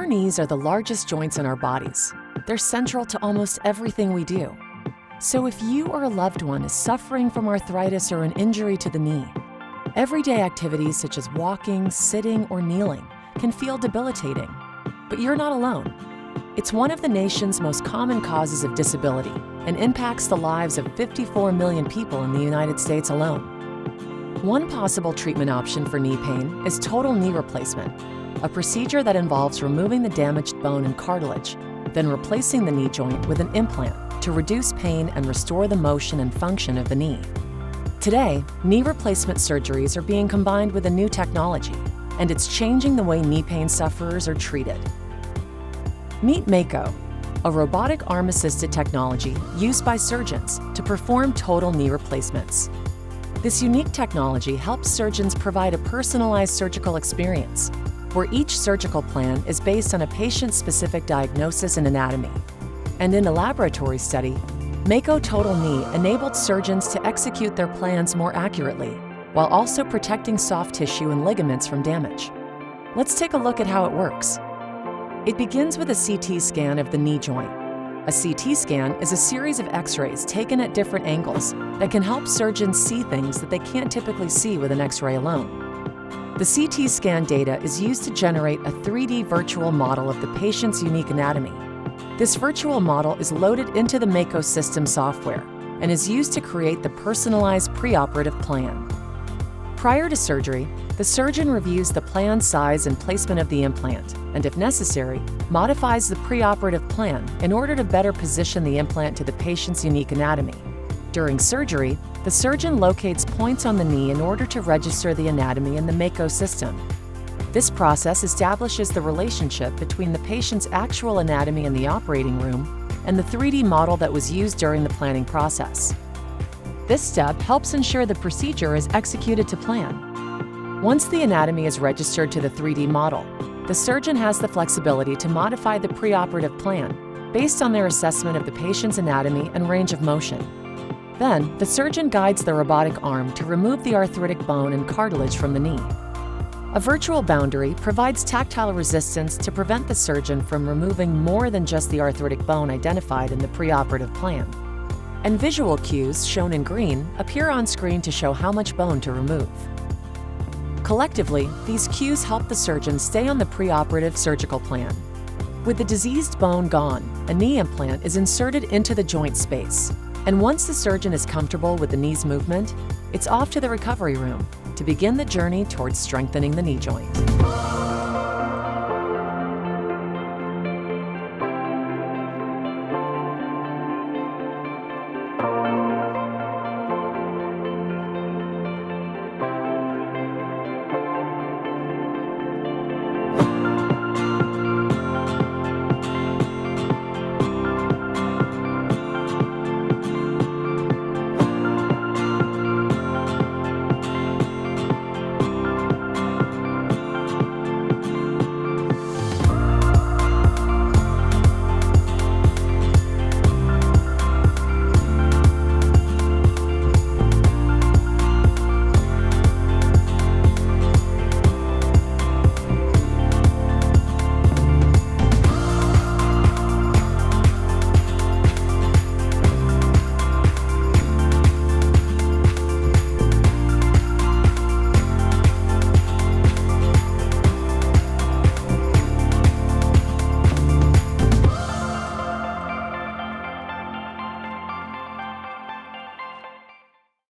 Our knees are the largest joints in our bodies. They're central to almost everything we do. So if you or a loved one is suffering from arthritis or an injury to the knee, everyday activities such as walking, sitting, or kneeling can feel debilitating. But you're not alone. It's one of the nation's most common causes of disability and impacts the lives of 54 million people in the United States alone. One possible treatment option for knee pain is total knee replacement, a procedure that involves removing the damaged bone and cartilage, then replacing the knee joint with an implant to reduce pain and restore the motion and function of the knee. Today, knee replacement surgeries are being combined with a new technology, and it's changing the way knee pain sufferers are treated. Meet Mako, a robotic arm-assisted technology used by surgeons to perform total knee replacements. This unique technology helps surgeons provide a personalized surgical experience, where each surgical plan is based on a patient-specific diagnosis and anatomy. And in a laboratory study, Mako Total Knee enabled surgeons to execute their plans more accurately, while also protecting soft tissue and ligaments from damage. Let's take a look at how it works. It begins with a CT scan of the knee joint. A CT scan is a series of X-rays taken at different angles that can help surgeons see things that they can't typically see with an X-ray alone. The CT scan data is used to generate a 3D virtual model of the patient's unique anatomy. This virtual model is loaded into the Mako system software and is used to create the personalized preoperative plan. Prior to surgery, the surgeon reviews the plan size and placement of the implant, and if necessary, modifies the preoperative plan in order to better position the implant to the patient's unique anatomy. During surgery, the surgeon locates points on the knee in order to register the anatomy in the Mako system. This process establishes the relationship between the patient's actual anatomy in the operating room and the 3D model that was used during the planning process. This step helps ensure the procedure is executed to plan. Once the anatomy is registered to the 3D model, the surgeon has the flexibility to modify the preoperative plan based on their assessment of the patient's anatomy and range of motion. Then, the surgeon guides the robotic arm to remove the arthritic bone and cartilage from the knee. A virtual boundary provides tactile resistance to prevent the surgeon from removing more than just the arthritic bone identified in the preoperative plan. And visual cues, shown in green, appear on screen to show how much bone to remove. Collectively, these cues help the surgeon stay on the preoperative surgical plan. With the diseased bone gone, a knee implant is inserted into the joint space. And once the surgeon is comfortable with the knee's movement, it's off to the recovery room to begin the journey towards strengthening the knee joint.